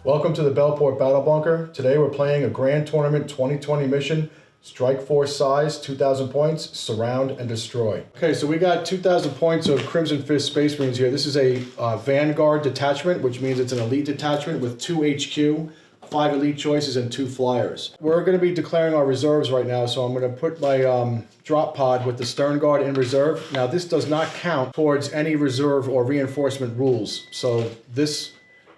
Welcome to the Bellport Battle Bunker. Today we're playing a Grand Tournament 2020 mission, Strike Force size, 2,000 points, surround and destroy. Okay, so we got 2,000 points of Crimson Fist Space Marines here. This is a vanguard detachment, which means it's an elite detachment with 2 HQ, 5 elite choices, and 2 flyers. We're going to be declaring our reserves right now, so I'm going to put my drop pod with the Stern Guard in reserve. Now, this does not count towards any reserve or reinforcement rules. So this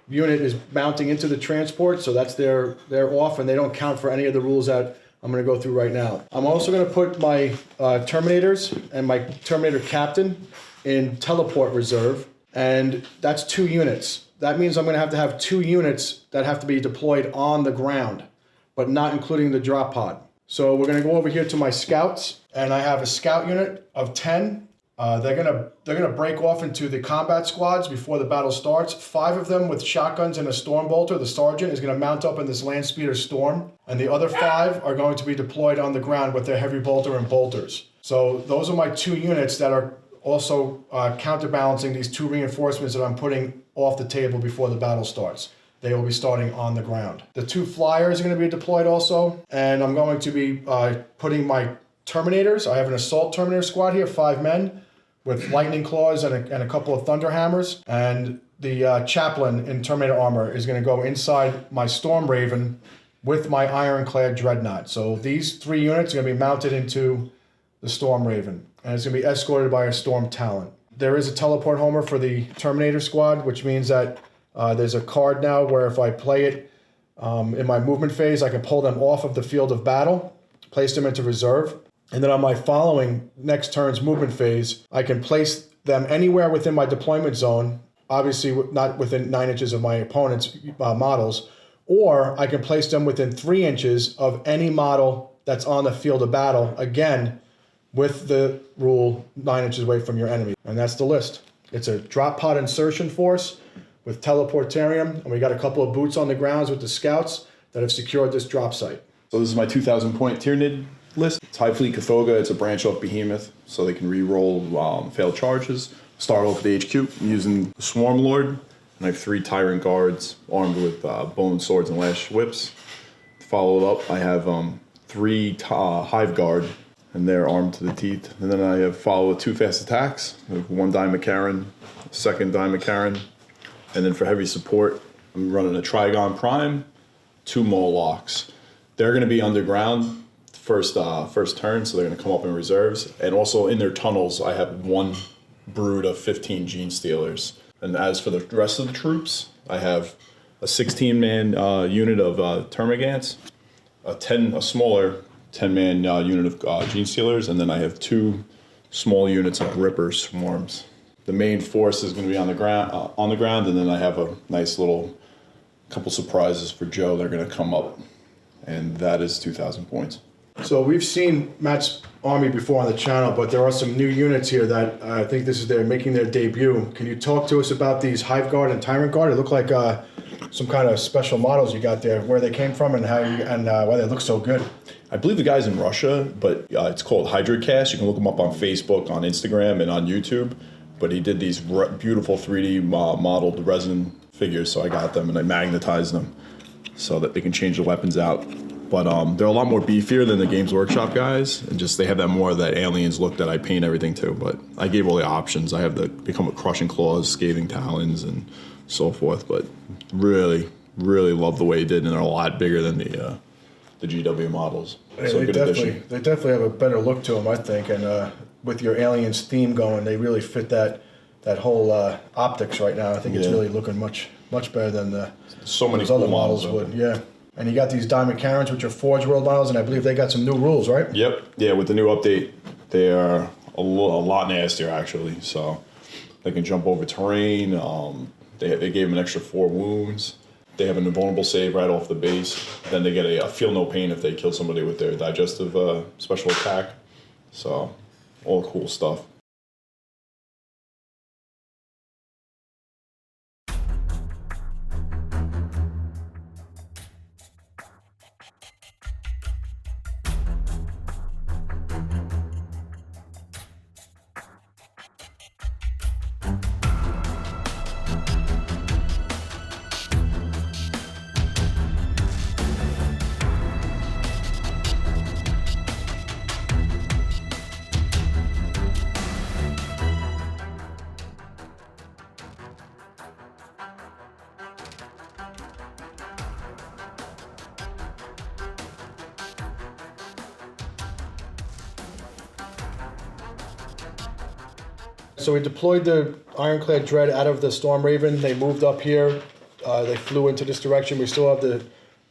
unit is mounting into the transport, so that's they're off, and they don't count for any of the rules that I'm going to go through right now. I'm also going to put my Terminators and my Terminator Captain in teleport reserve, and that's 2 units. That means I'm going to have 2 units that have to be deployed on the ground, but not including the drop pod. So we're going to go over here to my scouts, and I have a scout unit of 10. They're gonna break off into the combat squads before the battle starts. 5 of them with shotguns and a storm bolter. The sergeant is gonna mount up in this land speeder storm, and the other 5 are going to be deployed on the ground with their heavy bolter and bolters. So those are my 2 units that are also counterbalancing these 2 reinforcements that I'm putting off the table before the battle starts. They will be starting on the ground. The 2 flyers are going to be deployed also, and I'm going to be putting my Terminators. I have an assault Terminator squad here, 5 men, with lightning claws and a couple of thunder hammers, and the chaplain in Terminator armor is going to go inside my Storm Raven with my ironclad dreadnought. So these 3 units are going to be mounted into the Storm Raven, and it's going to be escorted by a Storm Talon. There is a teleport homer for the Terminator squad, which means that there's a card now where if I play it in my movement phase, I can pull them off of the field of battle, place them into reserve. And then on my following next turn's movement phase, I can place them anywhere within my deployment zone, obviously not within 9 inches of my opponent's models, or I can place them within 3 inches of any model that's on the field of battle, again, with the rule 9 inches away from your enemy. And that's the list. It's a drop pod insertion force with teleportarium, and we got a couple of boots on the grounds with the scouts that have secured this drop site. So this is my 2,000 point Tyranid list. It's High Fleet Cathoga. It's a branch off Behemoth, so they can re-roll failed charges. Start off with the HQ. I'm using the Swarm Lord, and I have 3 Tyrant Guards armed with bone swords and lash whips. To follow it up, I have 3 Hive Guard, and they're armed to the teeth. And then I have followed with 2 fast attacks. I have 1 Dimakaran, 2nd Dimakaran, and then for heavy support, I'm running a Trigon Prime, 2 Molochs. They're going to be underground first turn, so they're going to come up in reserves. And also in their tunnels, I have 1 brood of 15 Gene Stealers. And as for the rest of the troops, I have a 16-man unit of Termagants, a smaller 10-man unit of Gene Stealers, and then I have 2 small units of Ripper Swarms. The main force is going to be on the ground, and then I have a nice little couple surprises for Joe. They're going to come up, and that is 2,000 points. So we've seen Matt's army before on the channel, but there are some new units here that I think this is making their debut. Can you talk to us about these Hive Guard and Tyrant Guard? It look like some kind of special models you got there, where they came from and why they look so good. I believe the guy's in Russia, but it's called Hydrocast. You can look him up on Facebook, on Instagram, and on YouTube. But he did these beautiful 3D modeled resin figures, so I got them and I magnetized them so that they can change the weapons out. But they're a lot more beefier than the Games Workshop guys, and just they have that more of that aliens look that I paint everything to. But I gave all the options. I have the Become a Crushing Claws, Scathing Talons, and so forth. But really, really love the way he did, and they're a lot bigger than the GW models. Hey, so they definitely have a better look to them, I think, and with your aliens theme going, they really fit that whole optics right now. I think it's really looking much better than those other models would. Yeah. And you got these Diamond Karens, which are Forge World models, and I believe they got some new rules, right? Yep. Yeah, with the new update, they are a lot nastier, actually. So they can jump over terrain. They gave them an extra 4 wounds. They have an invulnerable save right off the base. Then they get a feel no pain if they kill somebody with their digestive special attack. So all cool stuff. So we deployed the Ironclad Dread out of the Storm Raven. They moved up here. They flew into this direction. We still have the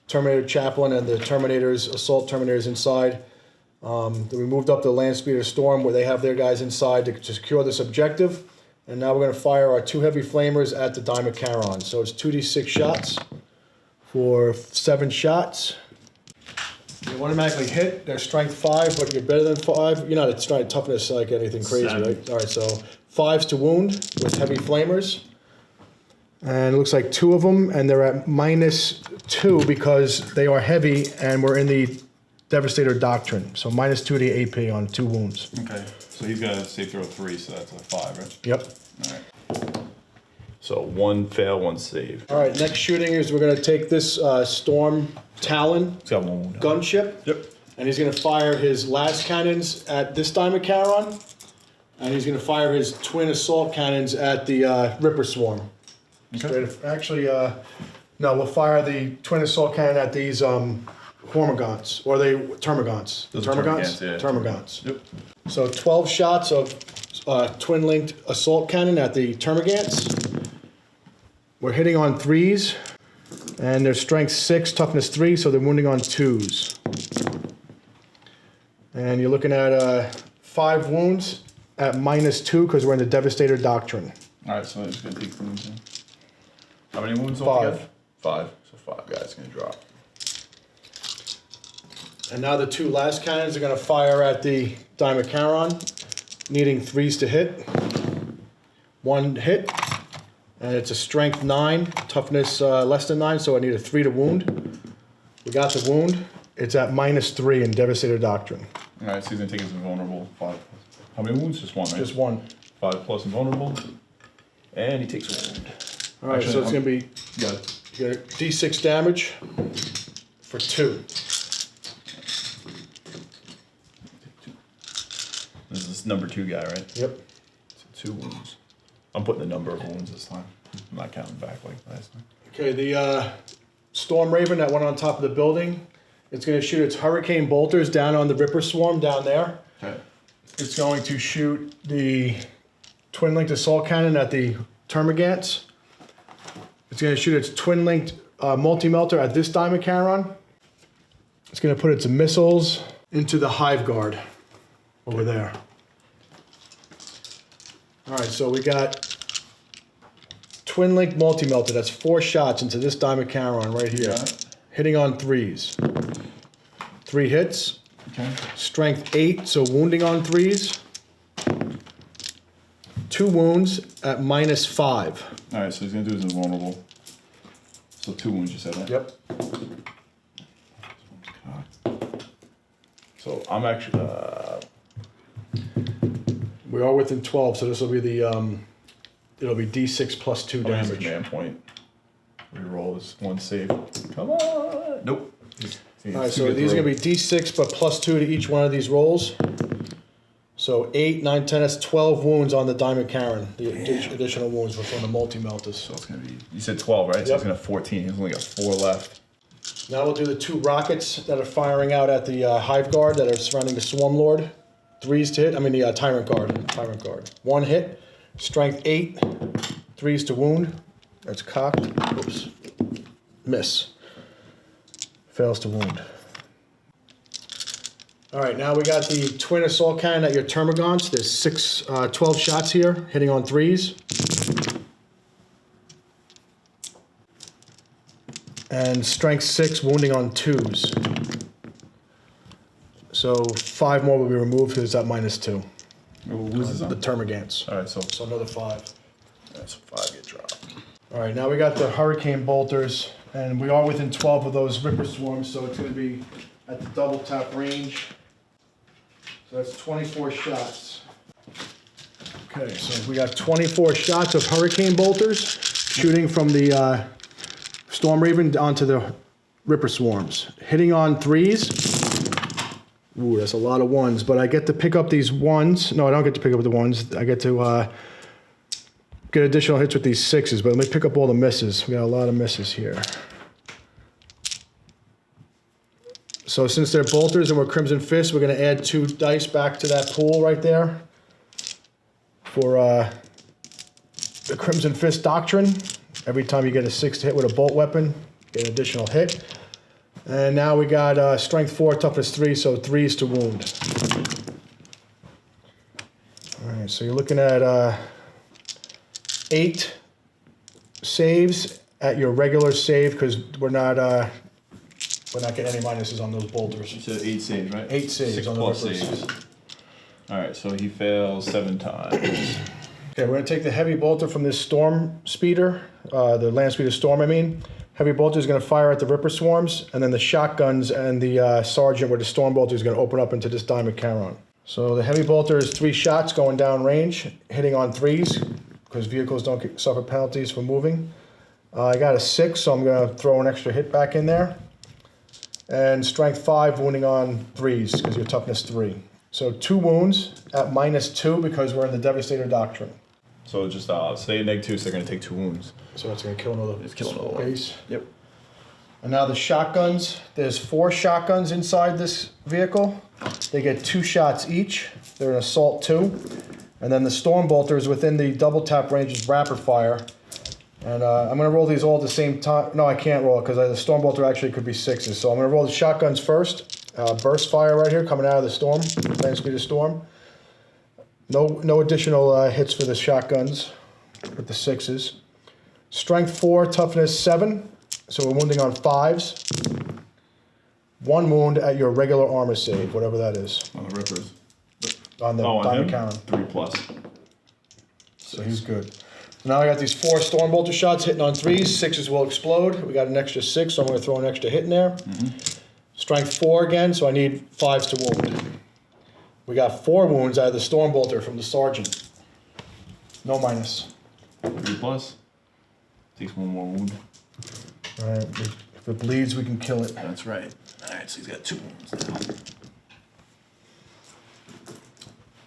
Terminator Chaplain and the Terminators, Assault Terminators inside. Then we moved up the Land Speeder Storm where they have their guys inside to secure this objective. And now we're going to fire our 2 heavy flamers at the Dimetaron. So it's 2d6 shots for 7 shots. You automatically hit. They're strength 5, but you're better than 5. You're not at strength toughness like anything crazy, 7. right? All right, so 5s to wound with heavy flamers. And it looks like 2 of them, and they're at -2 because they are heavy and we're in the Devastator Doctrine. So -2 to the AP on 2 wounds. Okay. So he's got a save throw 3, so that's a 5, right? Yep. All right. So 1 fail, 1 save. All right, next shooting is we're going to take this Storm Talon He's got 1 wound. gunship. Yep. And he's going to fire his last cannons at this Dimetaron. And he's going to fire his twin assault cannons at the Ripper Swarm. Okay. Actually, no, we'll fire the twin assault cannon at these Hormagaunts, or the Termagants. Those are Termagants, yeah. Termagants. Yep. So 12 shots of twin-linked assault cannon at the Termagants. We're hitting on 3s, and they're strength 6, toughness 3, so they're wounding on 2s. And you're looking at 5 wounds at -2 because we're in the Devastator Doctrine. All right, so he's going to take wounds in. How many wounds 5. altogether? 5. So 5 guys going to drop. And now the 2 last cannons are going to fire at the Dimetaron, needing 3s to hit. 1 hit, and it's a strength 9, toughness less than 9, so I need a 3 to wound. We got the wound. It's at -3 in Devastator Doctrine. All right, so he's going to take his invulnerable 5. How many wounds? Just 1, right? Just 1. 5 plus invulnerable. And he takes a wound. All right, Actually, so it's going to be You got it. you got D6 damage for 2. This is number 2 guy, right? Yep. So 2 wounds. I'm putting the number of wounds this time. I'm not counting back like last time. Okay, the Storm Raven that went on top of the building, it's going to shoot its Hurricane Bolters down on the Ripper Swarm down there. Okay. It's going to shoot the twin-linked assault cannon at the Termagants. It's going to shoot its twin-linked multi-melter at this Dimetaron. It's going to put its missiles into the Hive Guard over there. All right, so we got twin-linked multi-melter. That's 4 shots into this Dimetaron right here. Got it. Hitting on 3s. 3 hits. Okay. Strength 8, so wounding on 3s. 2 wounds at -5. All right, so he's going to do his invulnerable. So 2 wounds, you said, right? Yep. So I'm actually, We are within 12, so this will be the, it'll be D6 plus 2 I'll use a damage. command point. Reroll this 1 save. Come on! Nope. All right, so these are going to be D6, but plus 2 to each one of these rolls. So 8, 9, 10, that's 12 wounds on the Dimetaron. The additional wounds were from the multi-melters. So it's going to be, you said 12, right? So Yep. he's going to have 14. He's only got 4 left. Now we'll do the 2 rockets that are firing out at the Hive Guard that are surrounding the Swarm Lord. 3s to hit, I mean the Tyrant Guard. 1 hit, strength 8, 3s to wound. That's cocked. Oops. Miss. Fails to wound. All right, now we got the twin assault cannon at your Termagants. There's 12 shots here, hitting on 3s. And strength 6, wounding on 2s. So 5 more will be removed because it's at -2. Who's this The on? Termagants. All right, so So another 5. that's 5 get dropped. All right, now we got the Hurricane Bolters, and we are within 12 of those Ripper Swarms, so it's going to be at the double tap range. So that's 24 shots. Okay, so we got 24 shots of Hurricane Bolters shooting from the Storm Raven onto the Ripper Swarms. Hitting on 3s. Ooh, that's a lot of 1s, but I get to pick up these 1s. No, I don't get to pick up the 1s. I get to get additional hits with these 6s, but let me pick up all the misses. We got a lot of misses here. So since they're bolters and we're Crimson Fist, we're going to add 2 dice back to that pool right there for the Crimson Fist Doctrine. Every time you get a 6 to hit with a bolt weapon, get an additional hit. And now we got Strength 4, Toughness 3, so 3s to wound. All right, so you're looking at 8 saves at your regular save because we're not getting any minuses on those bolters. You said 8 saves, right? 8 saves 6 on the plus rippers. saves. All right, so he fails 7 times. Okay, we're gonna take the heavy bolter from this storm speeder, the land speeder storm, I mean. Heavy bolter is gonna fire at the ripper swarms, and then the shotguns and the sergeant with the storm bolter is gonna open up into this diamond Charon. So the heavy bolter is 3 shots going down range, hitting on 3s, because vehicles don't suffer penalties for moving. I got a 6, so I'm gonna throw an extra hit back in there. And strength 5, wounding on 3s, because you're toughness 3. So 2 wounds at -2 because we're in the Devastator Doctrine. So just stay at -2, so they're going to take 2 wounds. So that's gonna kill another one. base. Yep. And now the shotguns, there's 4 shotguns inside this vehicle. They get 2 shots each. They're an assault 2. And then the storm bolter is within the double tap range of rapid fire. And I'm gonna roll these all at the same time. No, I can't roll it because the storm bolter actually could be 6s. So I'm gonna roll the shotguns first. Burst fire right here coming out of the storm, land speeder storm. No additional hits for the shotguns with the 6s. Strength 4, toughness 7. So we're wounding on 5s. 1 wound at your regular armor save, whatever that is. On the rippers. On the on diamond him? Charon. 3+. So he's good. Now I got these 4 storm bolter shots hitting on 3s. 6s will explode. We got an extra 6, so I'm going to throw an extra hit in there. Strength 4 again, so I need 5s to wound. We got 4 wounds out of the storm bolter from the sergeant. No minus. 3+. Takes 1 more wound. All right. If it bleeds, we can kill it. That's right. All right, so he's got 2 wounds now.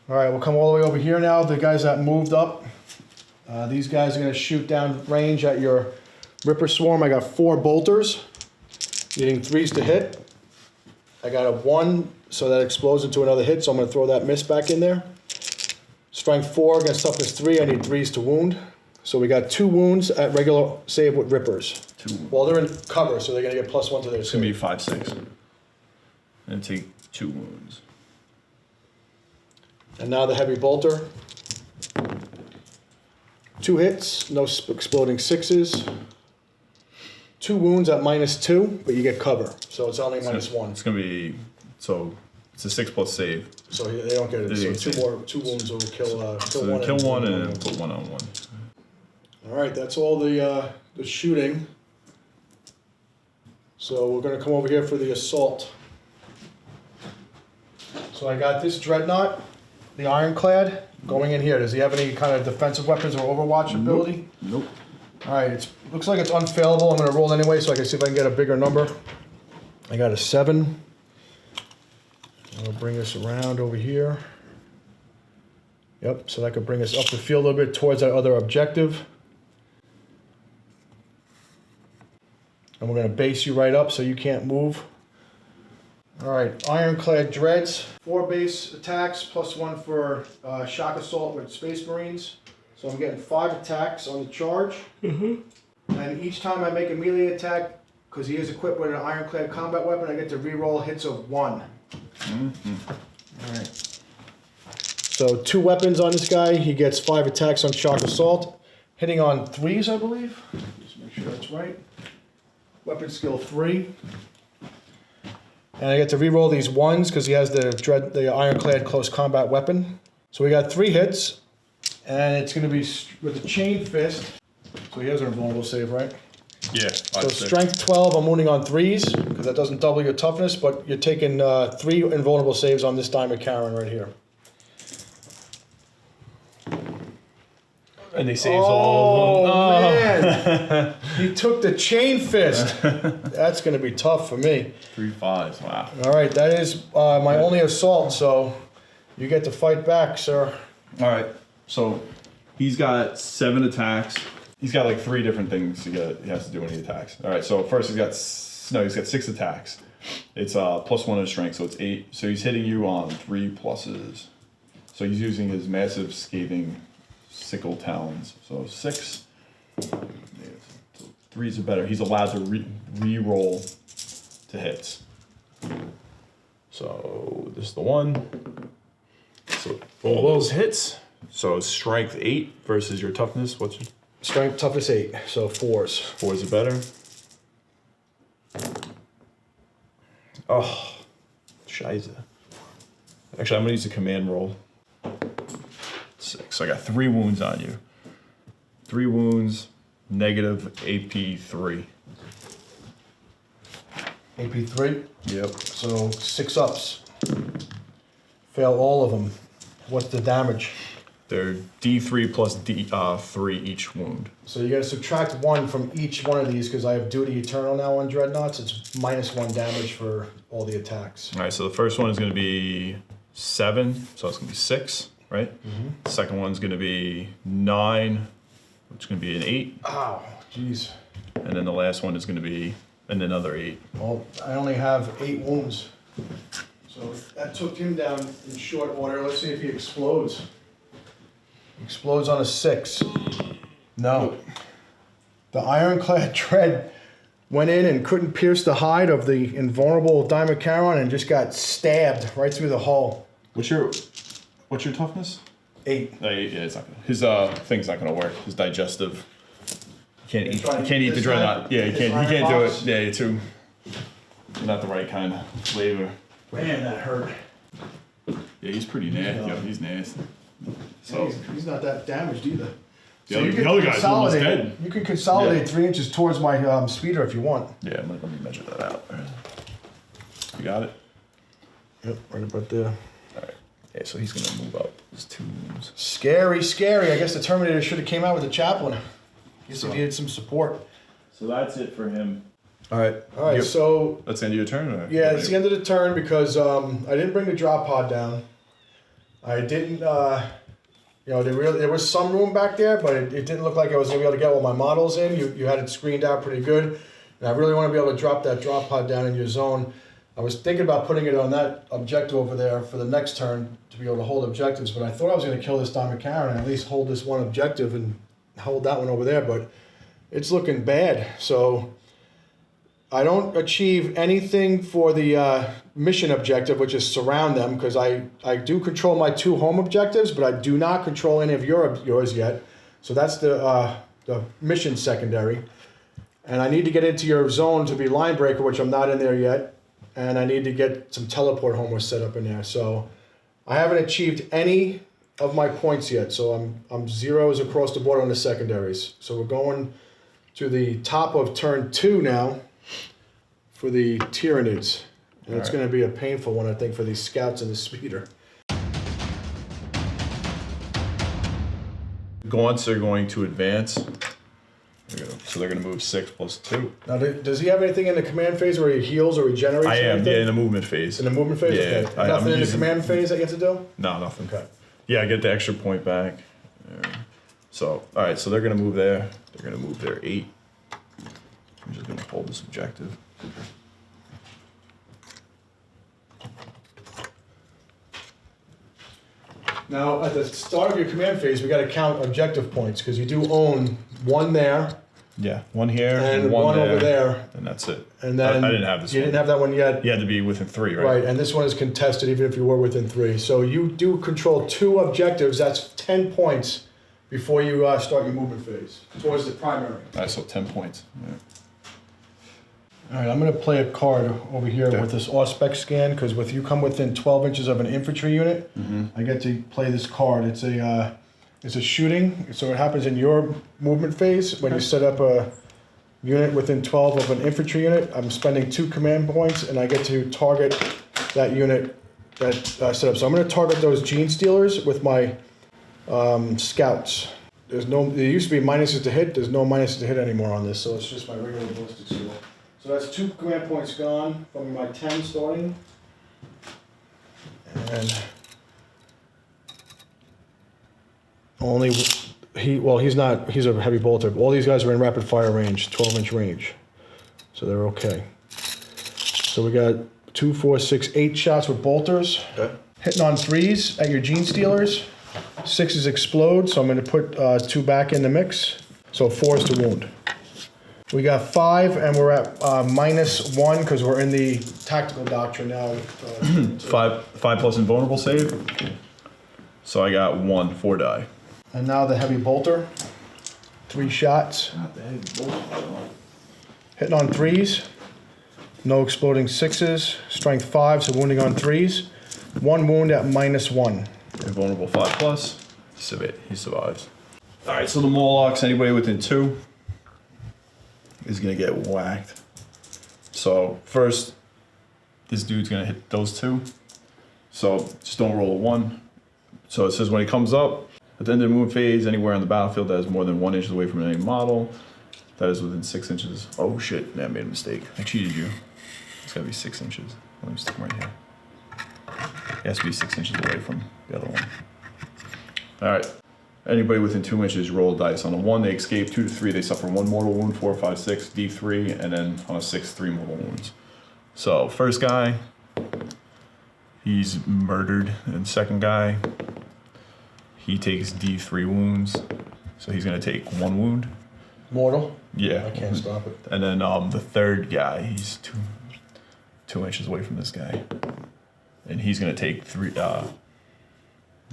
All right, we'll come all the way over here now. The guys that moved up. These guys are going to shoot down range at your Ripper Swarm. I got 4 bolters, needing 3s to hit. I got a 1, so that explodes into another hit, so I'm going to throw that miss back in there. Strength 4 against toughness 3, I need 3s to wound. So we got 2 wounds at regular save with Rippers. 2 wounds. Well, they're in cover, so they're going to get +1 to their It's going to save. be 5-6. And take 2 wounds. And now the heavy bolter. 2 hits, no exploding 6s. 2 wounds at -2, but you get cover, so it's only -1. It's going to be, so it's a 6+ save. So they don't get it. They So didn't two wounds will kill So one. kill 1 and then put 1 on 1. All right, that's all the shooting. So we're gonna come over here for the assault. So I got this dreadnought, the ironclad, going in here. Does he have any kind of defensive weapons or overwatch ability? Nope. All right, it looks like it's unfailable. I'm gonna roll anyway so I can see if I can get a bigger number. I got a 7. I'll bring us around over here. Yep, so that could bring us up the field a little bit towards that other objective. And we're gonna base you right up so you can't move. All right, ironclad dreads. 4 base attacks +1 for shock assault with Space Marines. So I'm getting 5 attacks on the charge. And each time I make a melee attack, because he is equipped with an ironclad combat weapon, I get to reroll hits of 1. All right. So 2 weapons on this guy. He gets 5 attacks on shock assault, hitting on 3s, I believe. Just make sure that's right. Weapon skill 3. And I get to reroll these 1s because he has the ironclad close combat weapon. So we got 3 hits, and it's going to be with the chain fist. So he has an invulnerable save, right? Yeah. So strength 12, I'm wounding on 3s because that doesn't double your toughness, but you're taking 3 invulnerable saves on this diamond Charon right here. And they saves all of them. Man, he took the chain fist. That's going to be tough for me. 3 5s. Wow. All right, that is my only assault, so you get to fight back, sir. All right. So he's got 7 attacks. He's got like 3 different things he has to do when he attacks. All right. So first he's got 6 attacks. It's +1 in strength, so it's 8. So he's hitting you on 3 pluses. So he's using his massive scathing sickle talons. So 6. 3s are better. He's allowed to re-roll to hits. So this is the 1. So all those hits. So strength 8 versus your toughness. What's your Strength, toughness 8, so 4s. 4s are better. Oh, scheiße. Actually, I'm gonna use a command roll. 6. So I got 3 wounds on you. 3 wounds, negative AP 3. AP 3, Yep. so 6 ups. Fail all of them. What's the damage? They're D3 plus D3 each wound. So you gotta subtract 1 from each one of these because I have Duty Eternal now on Dreadnoughts. It's -1 damage for all the attacks. All right, so the first one is gonna be 7, so it's gonna be 6, right? The second one's gonna be 9, which is gonna be an 8. Ow, jeez. And then the last one is gonna be another 8. Well, I only have 8 wounds. So that took him down in short order. Let's see if he explodes. Explodes on a 6. No. The ironclad tread went in and couldn't pierce the hide of the invulnerable Dimacaron and just got stabbed right through the hull. What's your toughness? 8. Yeah, it's not gonna. His thing's not gonna work. His digestive. He can't trying to eat eat the this dreadnought. guy? Yeah, he This can't. He iron can't do box? it. Yeah, you're too. You're not the right kind of flavor. Man, that hurt. Yeah, he's pretty nasty. Yeah, he's nasty. So He's not that damaged either. the other guy's almost dead. You can consolidate Yeah. 3 inches towards my speeder if you want. Yeah, let me measure that out. You got it. Yep, right about there. All right. Yeah, so he's gonna move up. There's 2 wounds. Scary, scary. I guess the Terminator should have came out with the chaplain. Guess he needed some support. So that's it for him. All right. Yep. So That's the end of your turn. Or yeah, it's the end of the turn because I didn't bring the drop pod down. I didn't. There was some room back there, but it didn't look like I was gonna be able to get all my models in. You had it screened out pretty good, and I really want to be able to drop that drop pod down in your zone. I was thinking about putting it on that objective over there for the next turn to be able to hold objectives, but I thought I was going to kill this Dimacaron and at least hold this one objective and hold that one over there, but it's looking bad. So I don't achieve anything for the mission objective, which is surround them, because I do control my 2 home objectives, but I do not control any of yours yet. So that's the mission secondary. And I need to get into your zone to be line breaker, which I'm not in there yet. And I need to get some teleport homers set up in there. So I haven't achieved any of my points yet. So I'm 0s across the board on the secondaries. So we're going to the top of turn 2 now for the Tyranids. And it's going to be a painful one, I think, for these scouts and the speeder. Gaunts are going to advance. So they're going to move 6 plus 2. Now, does he have anything in the command phase where he heals or regenerates? I am, anything? yeah, in the movement phase. In the movement phase? Yeah, Okay. Nothing in the command phase that you have to do? No, nothing. Okay. Yeah, I get the extra point back. There. So, all right, so they're going to move there. They're going to move their 8. I'm just going to hold this objective. Now, at the start of your command phase, we got to count objective points because you do own 1 there Yeah, 1 here and one 1 there, over there. and that's it. And then I didn't have this You one. didn't have that one yet. You had to be within 3, right? Right, and this one is contested even if you were within 3. So you do control 2 objectives. That's 10 points before you start your movement phase towards the primary. All right, so 10 points. Yeah. All right, I'm going to play a card over here Okay. with this Auspex scan because with you come within 12 inches of an infantry unit, I get to play this card. It's a shooting, so it happens in your movement phase when you set up a unit within 12 of an infantry unit. I'm spending 2 command points, and I get to target that unit that set up. So I'm going to target those Gene Stealers with my scouts. There used to be minuses to hit. There's no minuses to hit anymore on this, so it's just my regular ballistic skill. So that's 2 command points gone from my 10 starting. And only he's not, he's a heavy bolter. All these guys are in rapid fire range, 12-inch range. So they're okay. So we got 2, 4, 6, 8 shots with bolters. Okay. Hitting on 3s at your Gene Stealers. Sixes explode, so I'm going to put 2 back in the mix. So 4 is to wound. We got 5, and we're at -1 because we're in the tactical doctrine now. 5 plus invulnerable save. So I got 1, 4 die. And now the heavy bolter. 3 shots. Hitting on 3s. No exploding 6s. Strength 5, so wounding on 3s. 1 wound at -1. Invulnerable 5 plus. He survives. Alright, so the Morlocks, anybody within 2 is gonna get whacked. So first, this dude's gonna hit those 2. So just don't roll a 1. So it says when he comes up, at the end of the movement phase, anywhere on the battlefield that is more than 1 inch away from an enemy model, that is within 6 inches. Oh shit, I made a mistake. I cheated you. It's gotta be 6 inches. Let me stick him right here. It has to be 6 inches away from the other one. Alright. Anybody within 2 inches, roll a dice. On a 1, they escape. 2 to 3, they suffer 1 mortal wound. 4, 5, 6, D3, and then on a 6, 3 mortal wounds. So first guy, he's murdered. And second guy, he takes D3 wounds. So he's gonna take 1 wound. Mortal? Yeah. I can't stop it. And then the third guy, he's 2 inches away from this guy. And he's gonna take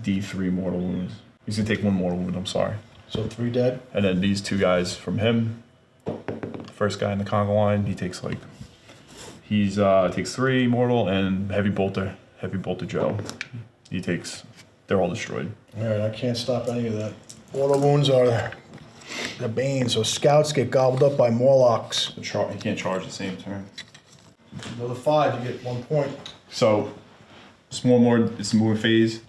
D3 mortal wounds. He's gonna take 1 mortal wound, I'm sorry. So 3 dead. And then these 2 guys from him, the first guy in the conga line, he takes takes 3 mortal, and heavy bolter Joe. They're all destroyed. Alright, I can't stop any of that. Mortal wounds are the bane, so scouts get gobbled up by Morlocks. He can't charge the same turn. Another 5, you get 1 point. So, Swarm Lord, it's a moving phase.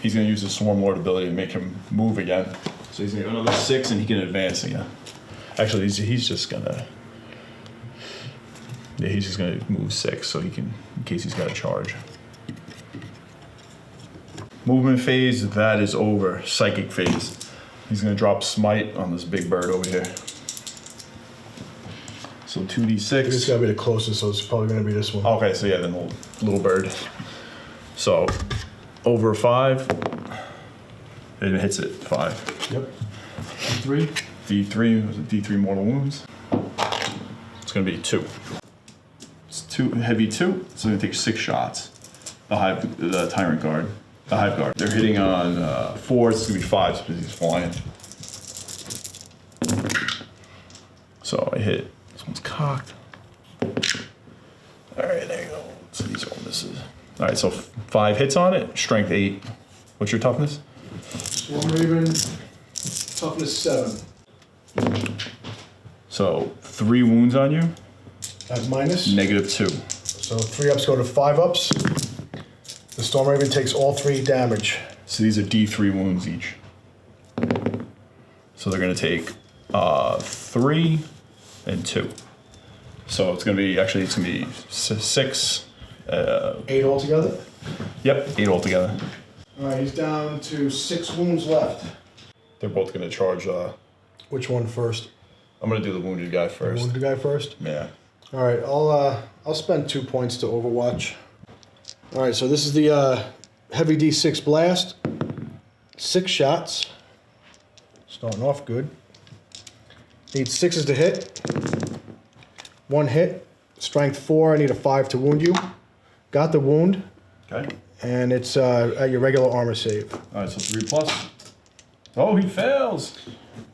He's gonna use the Swarm Lord ability to make him move again. So he's gonna go another 6 and he can advance again. Actually, he's just gonna move 6 so he can, in case he's got a charge. Movement phase, that is over. Psychic phase. He's gonna drop Smite on this big bird over here. So 2d6. This gotta be the closest, so it's probably gonna be this one. Okay, so yeah, then the little bird. So over 5, it hits it 5. Yep. D3 mortal wounds. It's gonna be 2. It's 2 heavy 2. So gonna take 6 shots. The Tyrant Guard. The Hive Guard. They're hitting on 4, it's gonna be 5 because he's flying. So I hit. This one's cocked. Alright, there you go. So these all misses. Alright, so 5 hits on it, strength 8. What's your toughness? Swarm Raven, toughness 7. So 3 wounds on you, At minus. -2. So 3 ups go to 5 ups. The Storm Raven takes all 3 damage. So these are D3 wounds each. So they're gonna take 3 and 2. So it's gonna be 6. 8 altogether. Yep, 8 altogether. Alright, he's down to 6 wounds left. They're both gonna charge. Which one first? I'm gonna do the wounded guy first. Wounded guy first? Yeah. Alright, I'll spend 2 points to Overwatch. Alright, so this is the heavy D6 blast. 6 shots. Starting off good. Need 6s to hit. 1 hit. Strength 4, I need a 5 to wound you. Got the wound. Okay. And it's at your regular armor save. Alright, so 3 plus. Oh, he fails!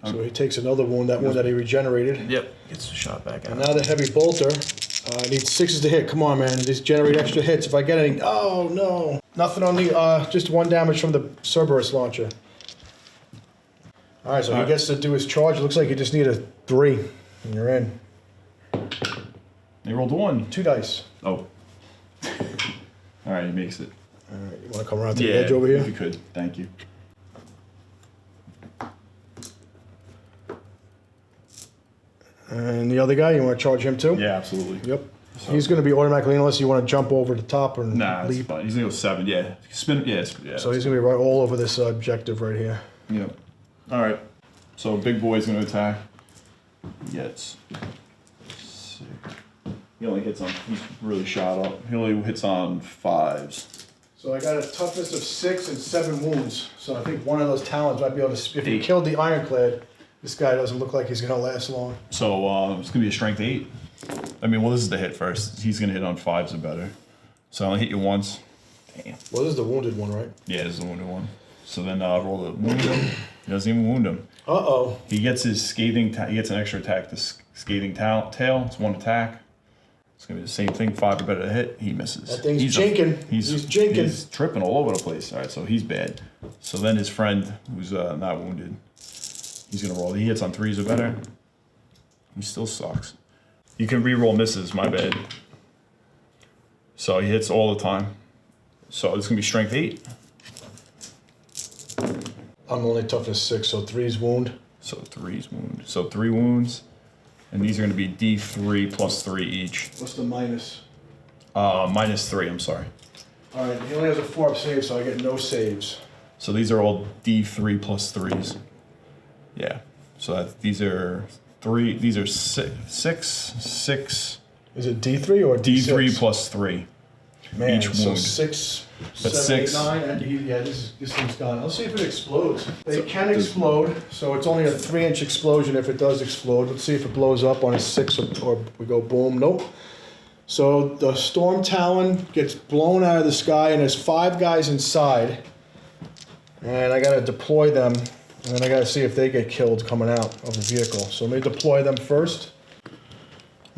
So he takes another wound, that one that he regenerated. Yep, gets a shot back And out. now the heavy bolter. I need 6s to hit. Come on, man. Just generate extra hits. If I get any... Oh, no. Nothing on the... just 1 damage from the Cerberus launcher. Alright, so he gets to do his charge. It looks like you just need a 3. And you're in. He rolled a 1. 2 dice. Oh. Alright, he makes it. Alright, you want to come around to the edge over here? If you could, thank you. And the other guy, you want to charge him too? Yeah, absolutely. Yep. He's going to be automatically, unless you want to jump over the top and Nah, that's leap. fine. He's gonna go 7. Yeah, spin. Yeah. So he's going to be right all over this objective right here. Yep. All right. So big boy's gonna attack. He gets 6. He only hits on. He's really shot up. He only hits on 5s. So I got a toughness of 6 and 7 wounds. So I think one of those talons might be able to, if he killed the ironclad, this guy doesn't look like he's gonna last long. So it's gonna be a strength 8. I mean, well, this is the hit first. He's gonna hit on 5s or better. So I only hit you once. Damn. Well, this is the wounded one, right? Yeah, this is the wounded one. So then roll the wound him. He doesn't even wound him. Uh-oh. He gets his scathing. He gets an extra attack. The scathing tail. It's 1 attack. It's gonna be the same thing. 5 or better to hit. He misses. That thing's jinking. He's jinking. He's tripping all over the place. All right, so he's bad. So then his friend, who's not wounded, he's gonna roll. He hits on 3s or better. He still sucks. You can re-roll misses. My bad. So he hits all the time. So it's gonna be strength 8. I'm only toughness 6, so 3's wound. So 3's wound. So 3 wounds. And these are going to be D3 plus 3 each. What's the minus? Minus 3, I'm sorry. All right, he only has a 4-up save, so I get no saves. So these are all D3 plus 3s. Yeah. So these are 3, these are 6. Is it D3 or D6? D3 plus 3. Man, each so wound. 6, That's 7, 8, 6. 9, and this thing's gone. Let's see if it explodes. They can explode, so it's only a 3-inch explosion if it does explode. Let's see if it blows up on a 6 or we go boom. Nope. So the Storm Talon gets blown out of the sky, and there's 5 guys inside. And I gotta deploy them, and then I gotta see if they get killed coming out of the vehicle. So let me deploy them first.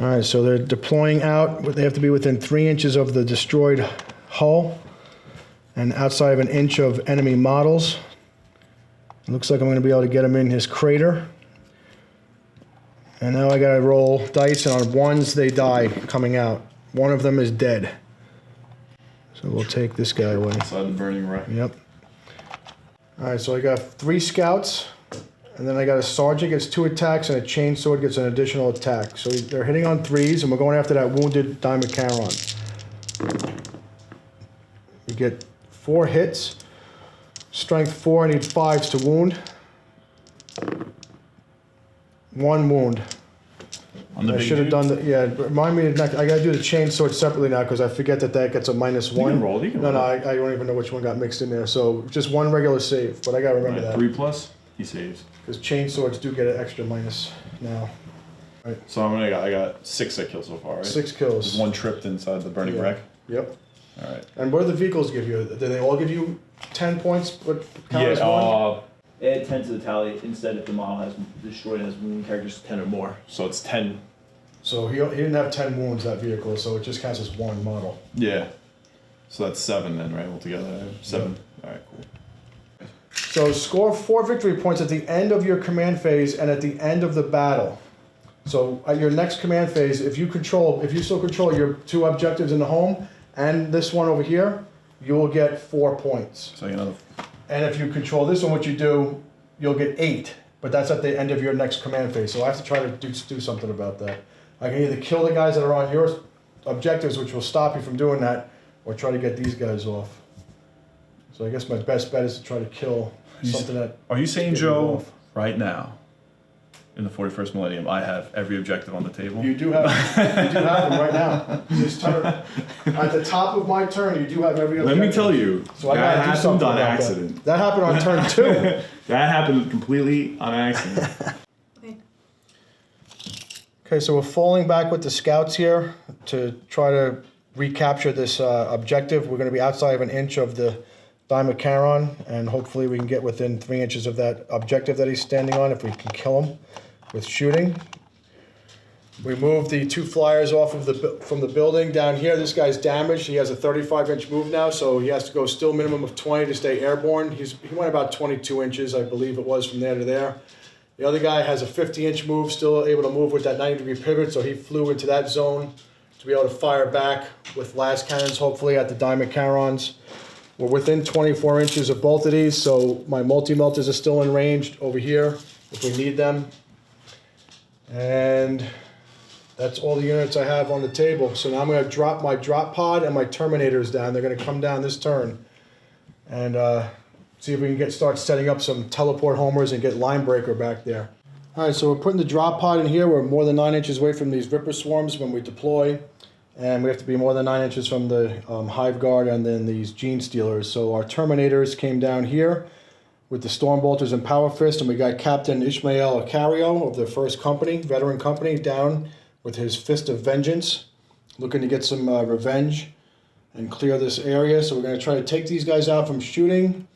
All right, so they're deploying out. They have to be within 3 inches of the destroyed hull and outside of an inch of enemy models. It looks like I'm gonna be able to get him in his crater. And now I gotta roll dice, and on 1s they die coming out. One of them is dead. So we'll take this guy away. Inside the burning wreck. Yep. All right, so I got 3 scouts, and then I got a sergeant gets 2 attacks, and a chainsword gets an additional attack. So they're hitting on 3s, and we're going after that wounded Diamond Charon. We get 4 hits. Strength 4, I need 5s to wound. 1 wound. On the I big should have dude? done the, yeah, remind me, I gotta do the chainsword separately now, because I forget that gets a -1. You can roll, you can No, roll. I don't even know which one got mixed in there, so just 1 regular save, but I gotta remember Right, that. 3 plus, he saves. Because chainswords do get an extra minus now. So I got 6 that kill so far, right? 6 There's kills. 1 tripped inside the burning Yeah. wreck. Yep. All right. And what do the vehicles give you? Do they all give you 10 points, but count as 1? Add 10 to the tally. Instead, if the model has destroyed and has wound characters 10 or more. So it's 10. So he didn't have 10 wounds, that vehicle, so it just counts as 1 model. Yeah. So that's 7 then, right? Altogether, 7. All right, cool. So score 4 victory points at the end of your command phase and at the end of the battle. So at your next command phase, if you still control your 2 objectives in the home and this one over here, you will get 4 points. So another. And if you control this one, what you do, you'll get 8. But that's at the end of your next command phase. So I have to try to do something about that. I can either kill the guys that are on your objectives, which will stop you from doing that, or try to get these guys off. So I guess my best bet is to try to kill something that... Are you saying, Get you Joe, off. right now, in the 41st millennium, I have every objective on the table? You do have them right now. This turn, at the top of my turn, you do have every Let objective. me tell you, So I that gotta do happened something on about accident. That. That happened on turn 2. That happened completely on accident. Okay, so we're falling back with the scouts here to try to recapture this objective. We're going to be outside of an inch of the Diamond Charon, and hopefully we can get within 3 inches of that objective that he's standing on if we can kill him with shooting. We moved the 2 flyers off of from the building down here. This guy's damaged. He has a 35-inch move now, so he has to go still minimum of 20 to stay airborne. He went about 22 inches, I believe it was, from there to there. The other guy has a 50-inch move, still able to move with that 90-degree pivot, so he flew into that zone to be able to fire back with las cannons, hopefully, at the Diamond Charons. We're within 24 inches of both of these, so my multi-melters are still in range over here if we need them. And that's all the units I have on the table. So now I'm going to drop my drop pod and my Terminators down. They're going to come down this turn. And see if we can start setting up some teleport homers and get line breaker back there. All right, so we're putting the drop pod in here. We're more than 9 inches away from these Ripper swarms when we deploy. And we have to be more than 9 inches from the hive guard and then these gene stealers. So our Terminators came down here with the Storm Bolters and Power Fist, and we got Captain Ishmael Icario of the first company, veteran company, down with his Fist of Vengeance, looking to get some revenge and clear this area. So we're going to try to take these guys out from shooting,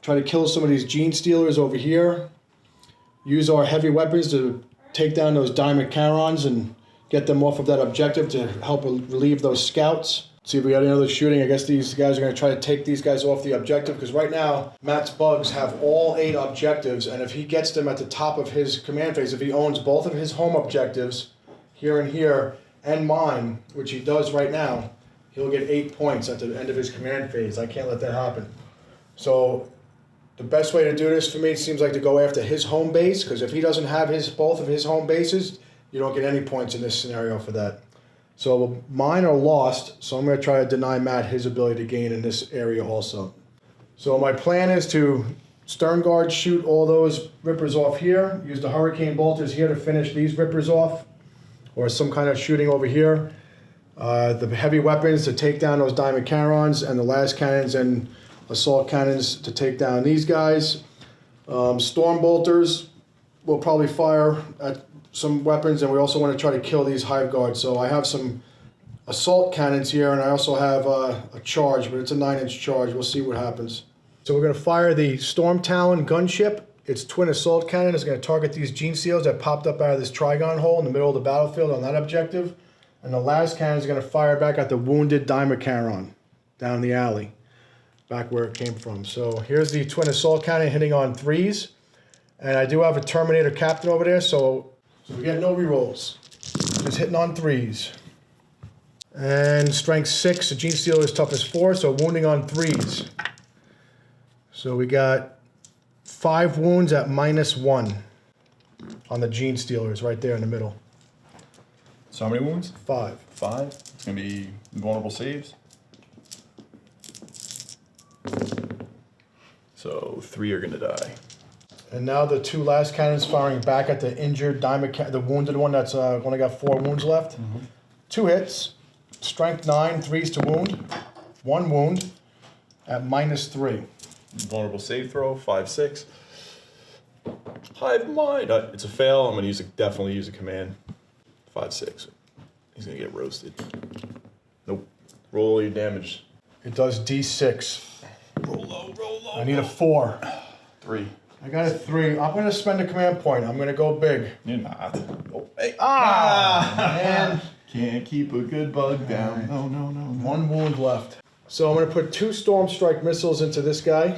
try to kill some of these gene stealers over here, use our heavy weapons to take down those Diamond Charons and get them off of that objective to help relieve those scouts. See if we got any other shooting. I guess these guys are going to try to take these guys off the objective, because right now Matt's bugs have all 8 objectives, and if he gets them at the top of his command phase, if he owns both of his home objectives here and here and mine, which he does right now, he'll get 8 points at the end of his command phase. I can't let that happen. So the best way to do this for me seems like to go after his home base, because if he doesn't have both of his home bases, you don't get any points in this scenario for that. So mine are lost, so I'm going to try to deny Matt his ability to gain in this area also. So my plan is to stern guard shoot all those rippers off here, use the hurricane bolters here to finish these rippers off, or some kind of shooting over here. The heavy weapons to take down those Diamond Charons, and the last cannons and assault cannons to take down these guys. Storm bolters will probably fire at some weapons, and we also want to try to kill these hive guards. So I have some assault cannons here, and I also have a charge, but it's a 9-inch charge. We'll see what happens. So we're going to fire the Storm Talon gunship. Its twin assault cannon is going to target these gene seals that popped up out of this Trigon hole in the middle of the battlefield on that objective. And the last cannon is going to fire back at the wounded Diamond Charon down the alley, back where it came from. So here's the twin assault cannon hitting on 3s. And I do have a Terminator captain over there, so we get no rerolls. Just hitting on 3s. And strength 6, the gene stealer is toughness 4, so wounding on 3s. So we got 5 wounds at -1 on the gene stealers right there in the middle. So how many wounds? 5. 5. It's going to be vulnerable saves. So 3 are going to die. And now the 2 last cannons firing back at the injured the wounded one that's only got 4 wounds left. 2 hits, strength 9, 3s to wound, 1 wound at -3. Vulnerable save throw, 5-6. Hive mind. It's a fail. I'm going to definitely use a command. 5-6. He's going to get roasted. Nope. Roll all your damage. It does D6. Roll low, roll low. I need a 4. 3. I got a 3. I'm going to spend a command point. I'm going to go big. You're not. Oh, hey. Man. Can't keep a good bug down. Right. No. 1 wound left. So I'm going to put 2 Storm Strike missiles into this guy.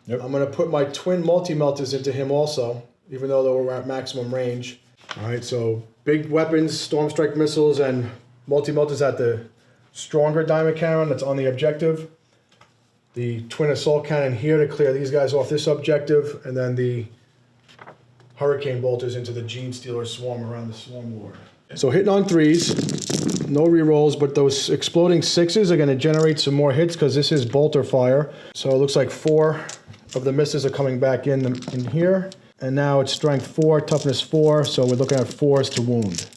Yep. I'm going to put my twin multi-melters into him also, even though they were at maximum range. All right, so big weapons, Storm Strike missiles, and multi-melters at the stronger Diamond Cannon that's on the objective. The twin assault cannon here to clear these guys off this objective, and then the hurricane bolters into the gene stealer swarm around the swarm lord. So hitting on 3s, no rerolls, but those exploding 6s are going to generate some more hits because this is bolter fire. So it looks like 4 of the misses are coming back in here. And now it's strength 4, toughness 4, so we're looking at 4s to wound.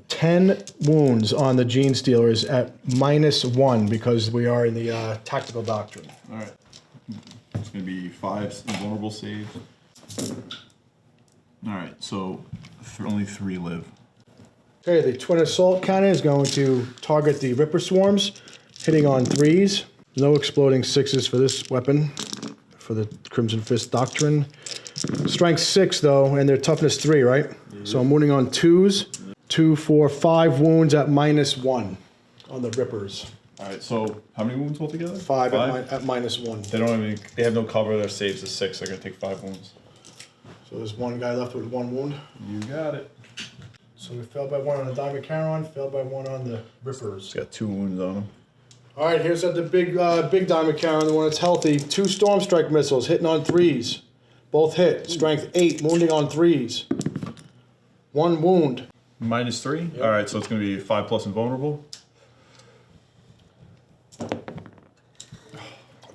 10 wounds on the gene stealers at -1 because we are in the tactical doctrine. All right. It's going to be 5 vulnerable saves. All right, so only 3 live. Okay, the twin assault cannon is going to target the Ripper swarms, hitting on 3s. No exploding 6s for this weapon, for the Crimson Fist Doctrine. Strength 6 though, and their toughness 3, right? So I'm wounding on 2s. 2, 4, 5 wounds at -1 on the Rippers. All right, so how many wounds altogether? 5 at -1. They don't have any. They have no cover. Their saves is 6. They're gonna take 5 wounds. So there's 1 guy left with 1 wound. You got it. So we failed by 1 on the Diamond Charon, failed by 1 on the Rippers. He's got 2 wounds on him. All right, here's the big Diamond Charon, the one that's healthy. 2 Storm Strike missiles hitting on 3s. Both hit. Strength 8, wounding on 3s. 1 wound. -3? Yep. All right, so it's going to be 5+ invulnerable.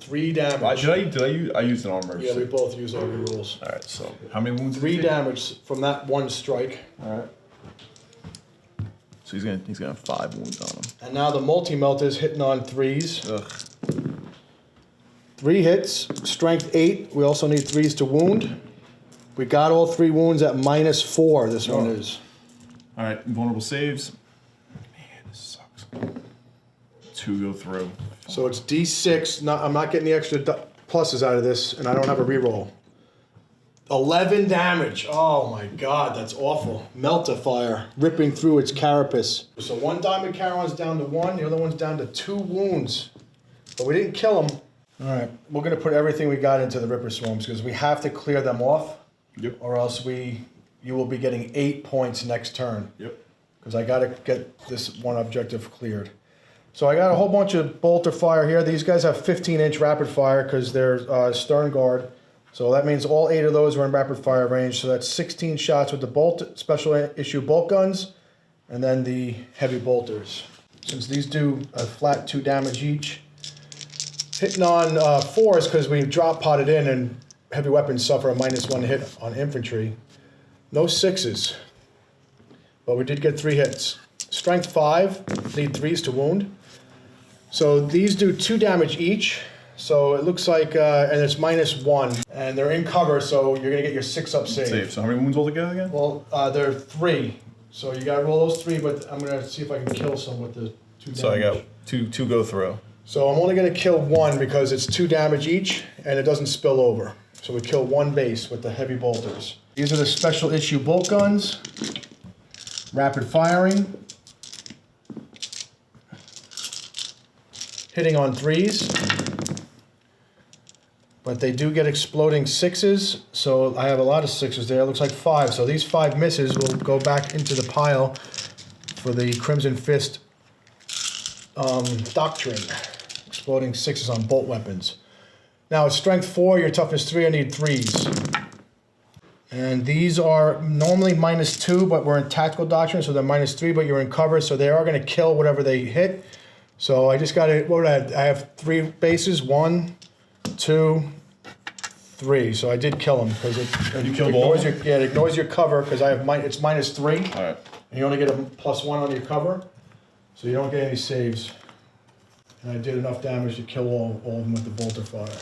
3 damage. I used an armor. Yeah, we both use all the rules. All right, so how many wounds? 3 damage from that 1 strike. All right. So he's gonna have 5 wounds on him. And now the multi-melter's hitting on 3s. Ugh. 3 hits, strength 8. We also need 3s to wound. We got all 3 wounds at -4, this one is. All right, invulnerable saves. Man, this sucks. 2 go through. So it's D6. I'm not getting the extra pluses out of this, and I don't have a reroll. 11 damage. Oh my god, that's awful. Meltifier ripping through its carapace. So one Diamond Charon's down to 1, the other one's down to 2 wounds. But we didn't kill him. All right, we're gonna put everything we got into the Ripper Swarms because we have to clear them off. Yep. Or else you will be getting 8 points next turn. Yep. Because I gotta get this one objective cleared. So I got a whole bunch of bolter fire here. These guys have 15-inch rapid fire because they're stern guard. So that means all 8 of those are in rapid fire range. So that's 16 shots with the bolt special issue bolt guns, and then the heavy bolters. Since these do a flat 2 damage each, hitting on 4s because we drop potted in, and heavy weapons suffer a -1 hit on infantry. No 6s, but we did get 3 hits. Strength 5, need 3s to wound. So these do 2 damage each. So it looks like, and it's -1, and they're in cover, so you're gonna get your 6-up save. So how many wounds altogether again? Well, they're 3, so you gotta roll those 3. But I'm gonna see if I can kill some with the 2 damage. So I got two go through. So I'm only gonna kill 1 because it's 2 damage each, and it doesn't spill over. So we kill 1 base with the heavy bolters. These are the special issue bolt guns, rapid firing, hitting on 3s. But they do get exploding 6s, so I have a lot of 6s there. It looks like 5. So these 5 misses will go back into the pile for the Crimson Fist Doctrine. Exploding 6s on bolt weapons. Now it's strength 4, your toughness 3, I need 3s. And these are normally -2, but we're in tactical doctrine, so they're -3, but you're in cover, so they are going to kill whatever they hit. So I just got to, I have 3 bases, 1, 2, 3. So I did kill him because it ignores your, it ignores your cover because I have it's -3. All right. And you only get a +1 on your cover, so you don't get any saves. And I did enough damage to kill all of them with the bolter fire.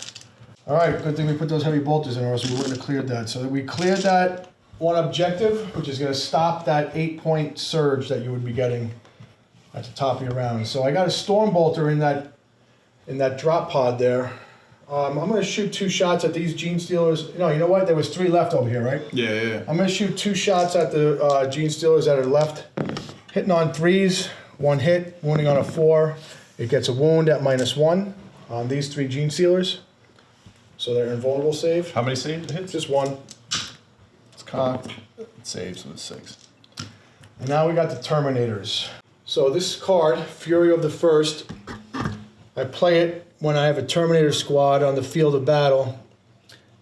All right, good thing we put those heavy bolters in, or else we wouldn't have cleared that. So we cleared that one objective, which is going to stop that 8-point surge that you would be getting at the top of your round. So I got a storm bolter in that drop pod there. I'm going to shoot 2 shots at these Gene Stealers. No, you know what? There was 3 left over here, right? Yeah. I'm going to shoot 2 shots at the Gene Stealers that are left. Hitting on 3s, 1 hit, wounding on a 4. It gets a wound at -1 on these 3 Gene Stealers. So they're invulnerable save. How many save hits? Just 1. It's cocked. It saves with a 6. And now we got the Terminators. So this card, Fury of the First, I play it when I have a Terminator squad on the field of battle,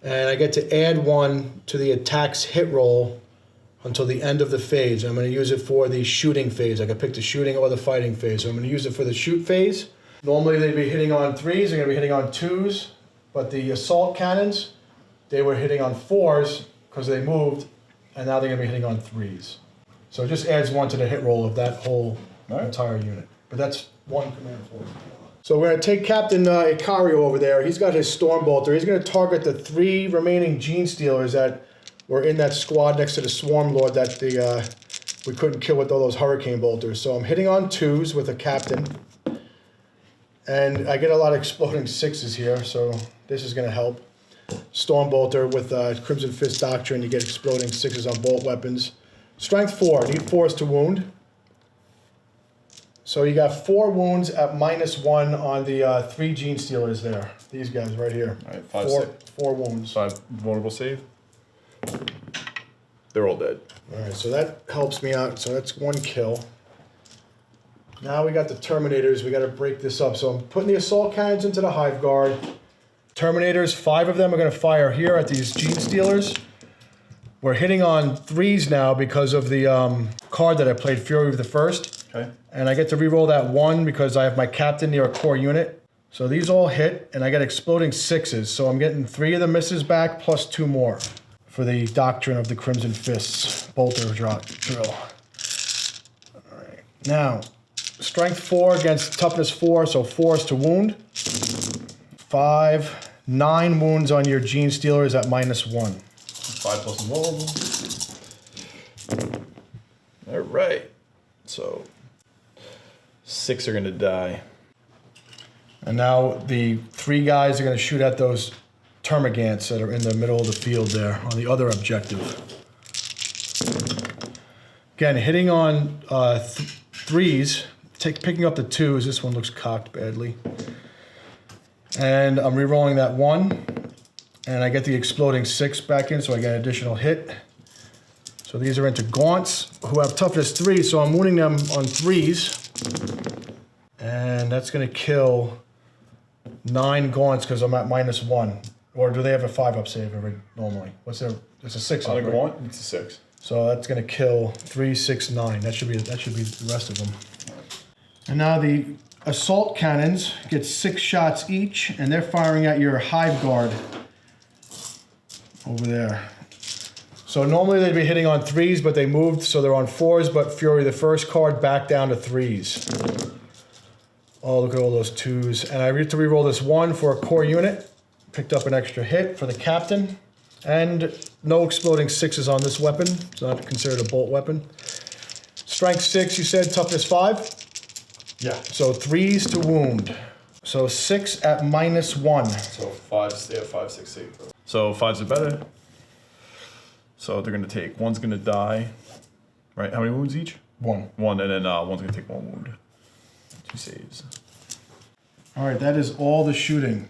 and I get to add 1 to the attack's hit roll until the end of the phase. I'm going to use it for the shooting phase. I can pick the shooting or the fighting phase. So I'm going to use it for the shoot phase. Normally they'd be hitting on 3s, they're going to be hitting on 2s, but the assault cannons, they were hitting on 4s because they moved, and now they're going to be hitting on 3s. So it just adds 1 to the hit roll of that whole entire unit. But that's 1 command force. So we're going to take Captain Icario over there. He's got his storm bolter. He's going to target the 3 remaining Gene Stealers that were in that squad next to the Swarm Lord that we couldn't kill with all those hurricane bolters. So I'm hitting on 2s with a captain. And I get a lot of exploding 6s here, so this is going to help. Storm bolter with Crimson Fist Doctrine, you get exploding 6s on bolt weapons. Strength 4, need 4s to wound. So you got 4 wounds at -1 on the 3 Gene Stealers there. These guys right here. All right, 4 wounds. 5 vulnerable save. They're all dead. All right, so that helps me out. So that's 1 kill. Now we got the Terminators. We got to break this up. So I'm putting the assault cannons into the Hive Guard. Terminators, 5 of them are going to fire here at these Gene Stealers. We're hitting on 3s now because of the card that I played, Fury of the First. Okay. And I get to re-roll that 1 because I have my captain near a core unit. So these all hit, and I get exploding 6s. So I'm getting 3 of the misses back plus 2 more for the Doctrine of the Crimson Fists bolter drill. All right, Now, strength 4 against toughness 4, so 4 is to wound. 5, 9 wounds on your Gene Stealer is at -1. 5 plus invulnerable. All right. So 6 are gonna die. And now the 3 guys are going to shoot at those termagants that are in the middle of the field there on the other objective. Again, hitting on 3s, picking up the 2s. This one looks cocked badly. And I'm re-rolling that 1. And I get the exploding 6 back in, so I get an additional hit. So these are into gaunts who have toughness 3, so I'm wounding them on 3s. And that's going to kill 9 gaunts because I'm at -1. Or do they have a 5-up save normally? What's their? It's a 6-up. On a right? gaunt, it's a 6. So that's going to kill 3, 6, 9. That should be the rest of them. And now the assault cannons get 6 shots each, and they're firing at your hive guard over there. So normally they'd be hitting on 3s, but they moved, so they're on 4s. But Fury, the first card, back down to 3s. Oh, look at all those 2s. And I get to reroll this 1 for a core unit. Picked up an extra hit for the captain. And no exploding 6s on this weapon. It's not considered a bolt weapon. Strength 6, you said, toughness 5? Yeah. So 3s to wound. So 6 at -1. So 5s, they have 5, 6, 8. So 5s are better. So they're gonna take, 1's gonna die. Right, how many wounds each? 1. 1, and then 1's gonna take 1 wound. 2 saves. All right, that is all the shooting.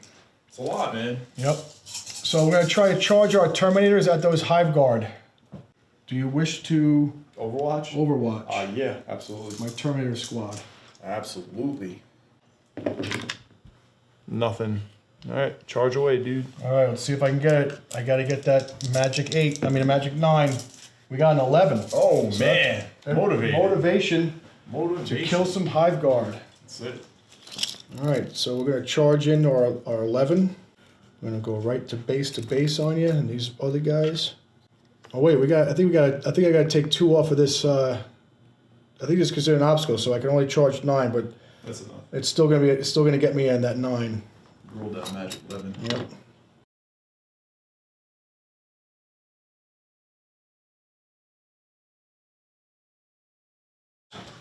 It's a lot, man. Yep. So we're gonna try to charge our Terminators at those hive guard. Do you wish to Overwatch? Overwatch Yeah, absolutely. my Terminator squad? Absolutely. Nothing. All right, charge away, dude. All right, let's see if I can get it. I gotta get that magic 8. I mean, a magic 9. We got an 11. Oh, So man. Motivation to Motivation. kill some hive guard. That's it. All right, so we're gonna charge in our 11. I'm gonna go right to base on you, and these other guys. Oh wait, I think I gotta take 2 off of this. I think it's considered an obstacle, so I can only charge 9, but That's enough. it's still gonna get me in that 9. Roll that magic 11. Yep.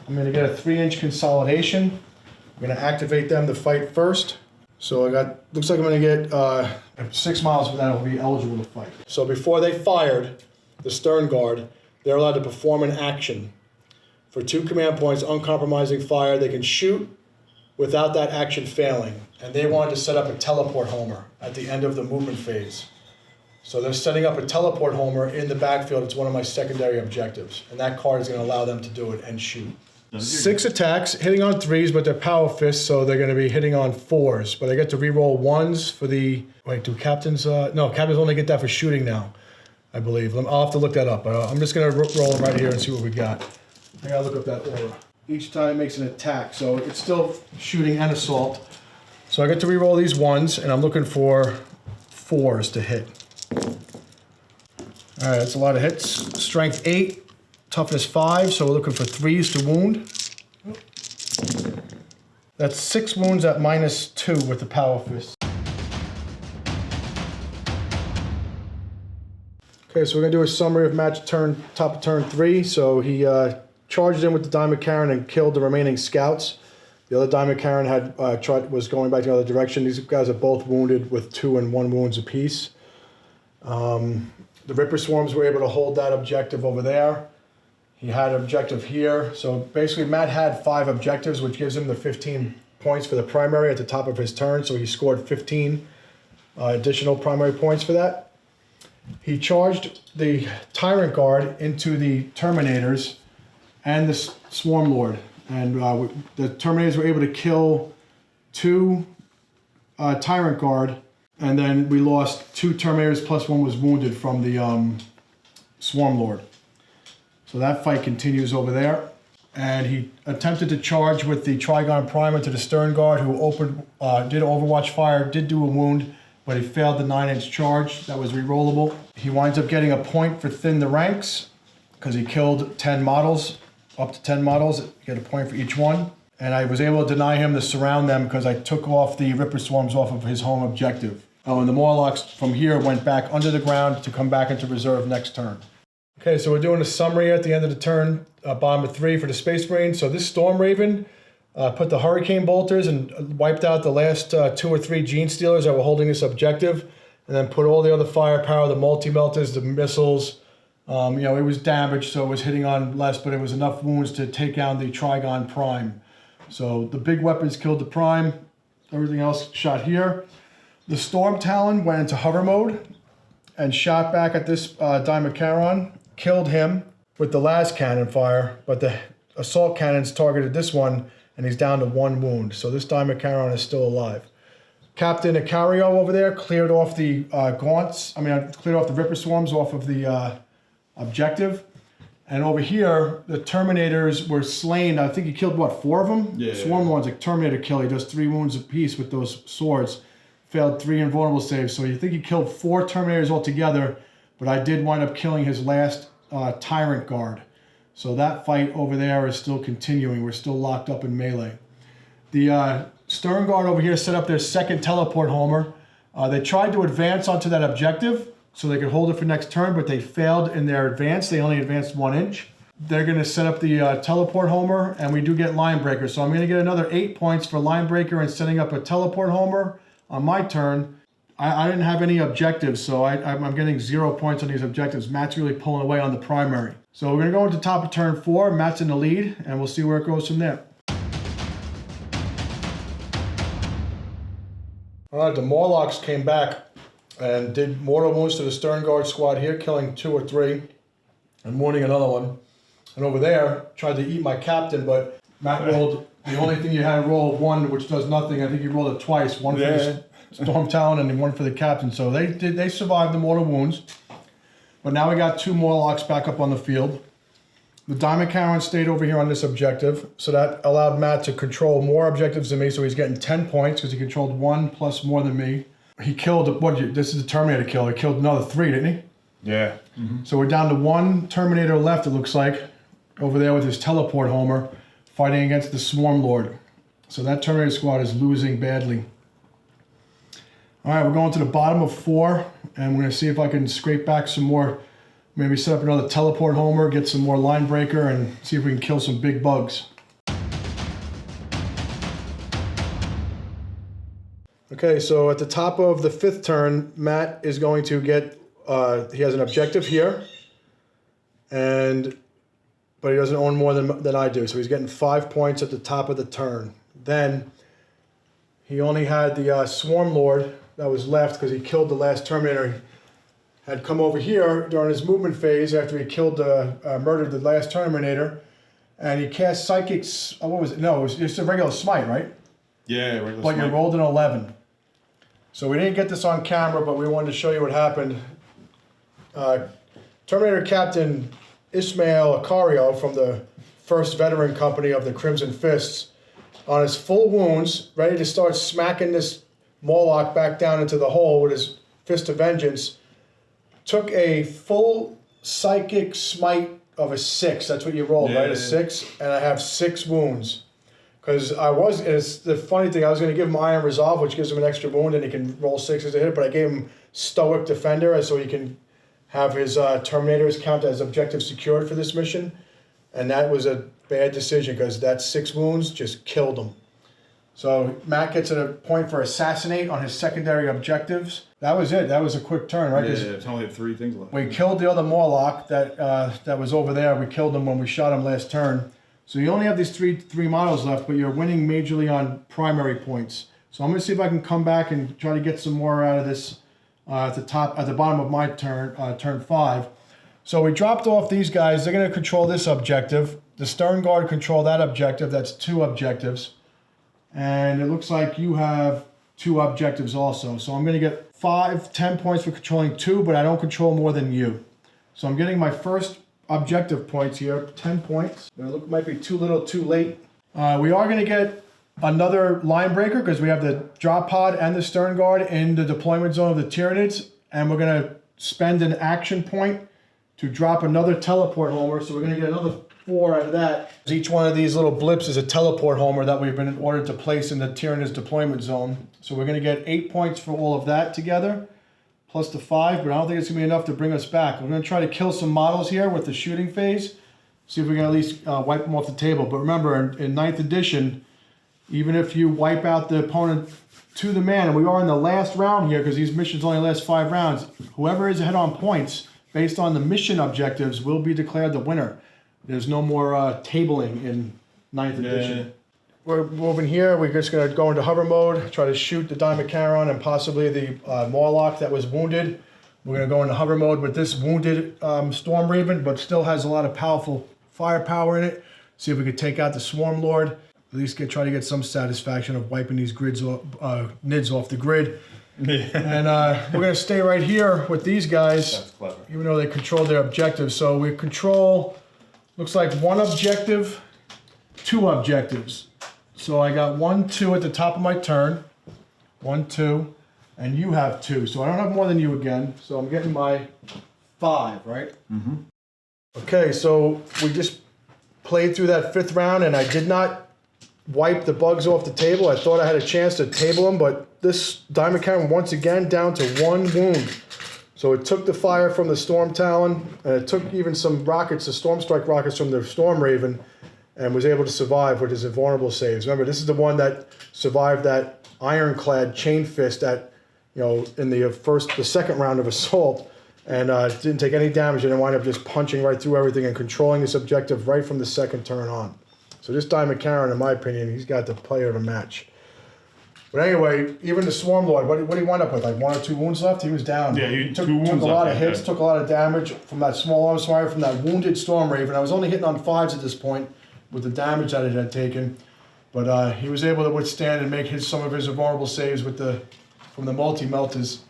I'm gonna get a 3-inch consolidation. I'm gonna activate them to fight first. So looks like I'm gonna get 6 miles from that, I'll be eligible to fight. So before they fired the stern guard, they're allowed to perform an action. For 2 command points, uncompromising fire, they can shoot without that action failing. And they wanted to set up a teleport homer at the end of the movement phase. So they're setting up a teleport homer in the backfield. It's one of my secondary objectives. And that card is gonna allow them to do it and shoot. 6 attacks, hitting on 3s, but they're power fists, so they're going to be hitting on 4s. But I get to re-roll 1s for the... Wait, do captains... no, captains only get that for shooting now, I believe. I'll have to look that up. But I'm just going to roll them right here and see what we got. I got to look up that aura. Each time it makes an attack, so it's still shooting and assault. So I get to re-roll these 1s, and I'm looking for 4s to hit. All right, that's a lot of hits. Strength 8. Toughness 5, so we're looking for 3s to wound. That's 6 wounds at -2 with the power fist. Okay, so we're gonna do a summary of match top of turn 3. So he charged in with the Diamond Karen and killed the remaining scouts. The other Diamond Karen was going back the other direction. These guys are both wounded with 2 and 1 wounds apiece. The Ripper Swarms were able to hold that objective over there. He had an objective here. So basically Matt had 5 objectives, which gives him the 15 points for the primary at the top of his turn. So he scored 15 additional primary points for that. He charged the Tyrant Guard into the Terminators and the Swarm Lord. And the Terminators were able to kill 2 Tyrant Guard. And then we lost 2 Terminators plus 1 was wounded from the Swarm Lord. So that fight continues over there. And he attempted to charge with the Trigon Primer to the Stern Guard, who did Overwatch fire, did do a wound, but he failed the 9-inch charge. That was re-rollable. He winds up getting a point for Thin the Ranks, because he killed 10 models up to 10 models. You get a point for each one. And I was able to deny him to surround them because I took off the Ripper Swarms off of his home objective. Oh, and the Morlocks from here went back under the ground to come back into reserve next turn. Okay, so we're doing a summary at the end of the turn, bottom of 3 for the Space Marines. So this Storm Raven put the Hurricane Bolters and wiped out the last 2 or 3 Gene Stealers that were holding this objective, and then put all the other firepower, the multi-melters, the missiles. You know, it was damaged, so it was hitting on less, but it was enough wounds to take down the Trigon Prime. So the big weapons killed the Prime, everything else shot here. The Storm Talon went into hover mode and shot back at this Dimetaron, killed him with the last cannon fire, but the assault cannons targeted this one, and he's down to 1 wound. So this Dimetaron is still alive. Captain Icario over there cleared off the cleared off the Ripper Swarms off of the objective. And over here, the Terminators were slain. I think he killed, what, 4 of them? Yeah. Swarm one's a Terminator kill. He does 3 wounds apiece with those swords. Failed 3 invulnerable saves. So you think he killed 4 Terminators altogether, but I did wind up killing his last Tyrant Guard. So that fight over there is still continuing. We're still locked up in melee. The Stern Guard over here set up their second teleport homer. They tried to advance onto that objective so they could hold it for next turn, but they failed in their advance. They only advanced 1 inch. They're going to set up the teleport homer, and we do get line breaker. So I'm going to get another 8 points for line breaker and setting up a teleport homer on my turn. I didn't have any objectives, so I'm getting 0 points on these objectives. Matt's really pulling away on the primary. So we're going to go into top of turn 4. Matt's in the lead, and we'll see where it goes from there. All right, the Morlocks came back and did mortal wounds to the Stern Guard squad here, killing 2 or 3 and wounding another one. And over there, tried to eat my captain, but Matt rolled the only thing you had to roll 1, which does nothing. I think he rolled it twice, 1 for the Storm Talon and 1 for the captain. So they survived the mortal wounds. But now we got 2 Morlocks back up on the field. The Dimetaron stayed over here on this objective, so that allowed Matt to control more objectives than me, so he's getting 10 points because he controlled 1 plus more than me. He killed, this is a Terminator kill, he killed another 3, didn't he? Yeah. So we're down to 1 Terminator left, it looks like, over there with his teleport homer, fighting against the Swarm Lord. So that Terminator squad is losing badly. All right, we're going to the bottom of 4, and we're going to see if I can scrape back some more. Maybe set up another teleport homer, get some more line breaker, and see if we can kill some big bugs. Okay, so at the top of the 5th turn, Matt is going to get, he has an objective here, but he doesn't own more than I do, so he's getting 5 points at the top of the turn. Then he only had the Swarm Lord that was left because he killed the last Terminator. Had come over here during his movement phase after he killed murdered the last Terminator, and he cast Psychics. What was it? No, it was just a regular smite, right? Yeah, regular But smite. you rolled an 11. So we didn't get this on camera, but we wanted to show you what happened. Terminator Captain Ishmael Icario from the 1st Veteran Company of the Crimson Fists, on his full wounds, ready to start smacking this Morlock back down into the hole with his Fist of Vengeance, took a full psychic smite of a 6. That's what you rolled, right? A 6. And I have 6 wounds. Because it's the funny thing, I was going to give him Iron Resolve, which gives him an extra wound, and he can roll 6s to hit, but I gave him Stoic Defender so he can have his Terminators count as objective secured for this mission. And that was a bad decision because that 6 wounds just killed him. So Matt gets a point for Assassinate on his secondary objectives. That was it. That was a quick turn, right? Yeah, it's only 3 things left. We killed the other Morlock that was over there. We killed him when we shot him last turn. So you only have these three models left, but you're winning majorly on primary points. So I'm going to see if I can come back and try to get some more out of this at the bottom of my turn, turn 5. So we dropped off these guys. They're going to control this objective. The Stern Guard control that objective. That's 2 objectives. And it looks like you have 2 objectives also. So I'm going to get 10 points for controlling 2, but I don't control more than you. So I'm getting my first objective points here, 10 points. It might be too little, too late. We are going to get another line breaker because we have the drop pod and the Stern Guard in the deployment zone of the Tyranids. And we're going to spend an action point to drop another teleport homer. So we're going to get another 4 out of that. Each one of these little blips is a teleport homer that we've been ordered to place in the Tyranids deployment zone. So we're going to get 8 points for all of that together, plus the 5, but I don't think it's going to be enough to bring us back. We're going to try to kill some models here with the shooting phase, see if we can at least wipe them off the table. But remember, in 9th edition, even if you wipe out the opponent to the man, and we are in the last round here because these missions only last 5 rounds, whoever is ahead on points based on the mission objectives will be declared the winner. There's no more tabling in 9th edition. We're moving here. We're just going to go into hover mode, try to shoot the Dimacaron and possibly the Morlock that was wounded. We're going to go into hover mode with this wounded Storm Raven, but still has a lot of powerful firepower in it. See if we could take out the Swarm Lord. At least try to get some satisfaction of wiping these Nids off the grid. And we're going to stay right here with these guys. That's clever. Even though they control their objectives. So we control, looks like 1 objective, 2 objectives. So I got 1, 2 at the top of my turn. 1, 2. And you have 2. So I don't have more than you again. So I'm getting my 5, right? Mm-hmm. Okay, so we just played through that 5th round and I did not wipe the bugs off the table. I thought I had a chance to table them, but this Dimacaron once again down to 1 wound. So it took the fire from the Storm Talon, and it took even some rockets, the Storm Strike rockets from the Storm Raven, and was able to survive with his invulnerable saves. Remember, this is the one that survived that ironclad chain fist at, in the second round of assault, and didn't take any damage, and then wound up just punching right through everything and controlling this objective right from the second turn on. So this Dimacaron, in my opinion, he's got the player to match. But anyway, even the Swarm Lord, what did he wind up with? Like 1 or 2 wounds left? He was down. Yeah, he took 2 wounds a lot left, of hits, took a lot of damage from that small arms fire, from that wounded Storm Raven. I was only hitting on 5s at this point with the damage that it had taken. But he was able to withstand and make some of his vulnerable saves from the multi-melters.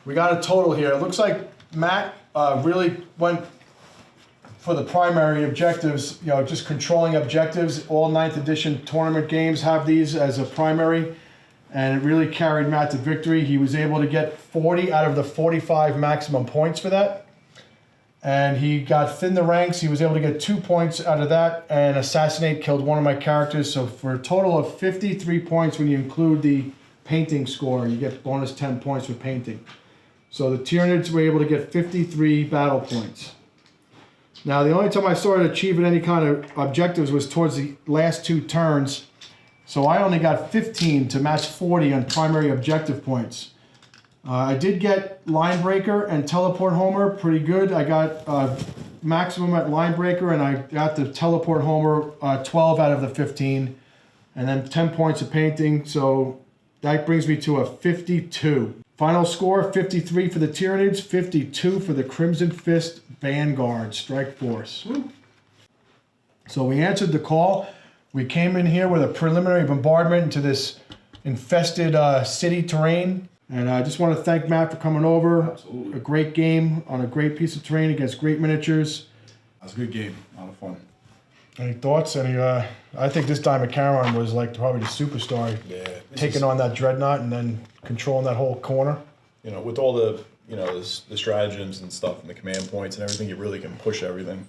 We got a total here. It looks like Matt really went for the primary objectives, just controlling objectives. All 9th edition tournament games have these as a primary, and it really carried Matt to victory. He was able to get 40 out of the 45 maximum points for that. And he got thin the ranks. He was able to get 2 points out of that, and Assassinate killed one of my characters. So for a total of 53 points when you include the painting score, you get bonus 10 points for painting. So the Tyranids were able to get 53 battle points. Now, the only time I started achieving any kind of objectives was towards the last 2 turns. So I only got 15 to match 40 on primary objective points. I did get Line Breaker and Teleport Homer pretty good. I got maximum at Line Breaker, and I got the Teleport Homer 12 out of the 15. And then 10 points of painting, so that brings me to a 52. Final score, 53 for the Tyranids, 52 for the Crimson Fist Vanguard Strike Force. So we answered the call. We came in here with a preliminary bombardment into this infested city terrain. And I just want to thank Matt for coming over. Absolutely. A great game on a great piece of terrain against great miniatures. That was a good game. A lot of fun. Any thoughts? I think this Dimacaron was like probably the superstar. Yeah. Taking on that Dreadnought and then controlling that whole corner. With all the, the stratagems and stuff and the command points and everything, you really can push everything.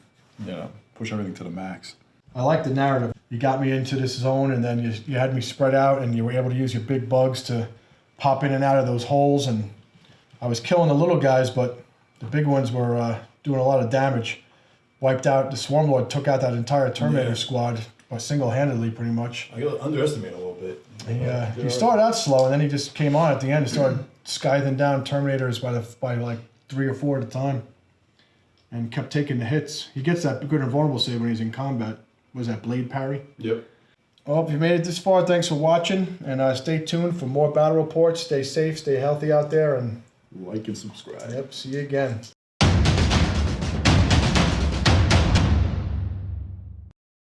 Push everything to the max. I like the narrative. You got me into this zone, and then you had me spread out, and you were able to use your big bugs to pop in and out of those holes. And I was killing the little guys, but the big ones were doing a lot of damage. Wiped out the Swarm Lord, took out that entire Terminator squad single-handedly, pretty much. I underestimate a little bit. He started out slow, and then he just came on at the end and started scything down Terminators by like 3 or 4 at a time, and kept taking the hits. He gets that good invulnerable save when he's in combat. Was that Blade Parry? Yep. Well, if you made it this far, thanks for watching, and stay tuned for more battle reports. Stay safe, stay healthy out there, and Like and subscribe. yep, see you again.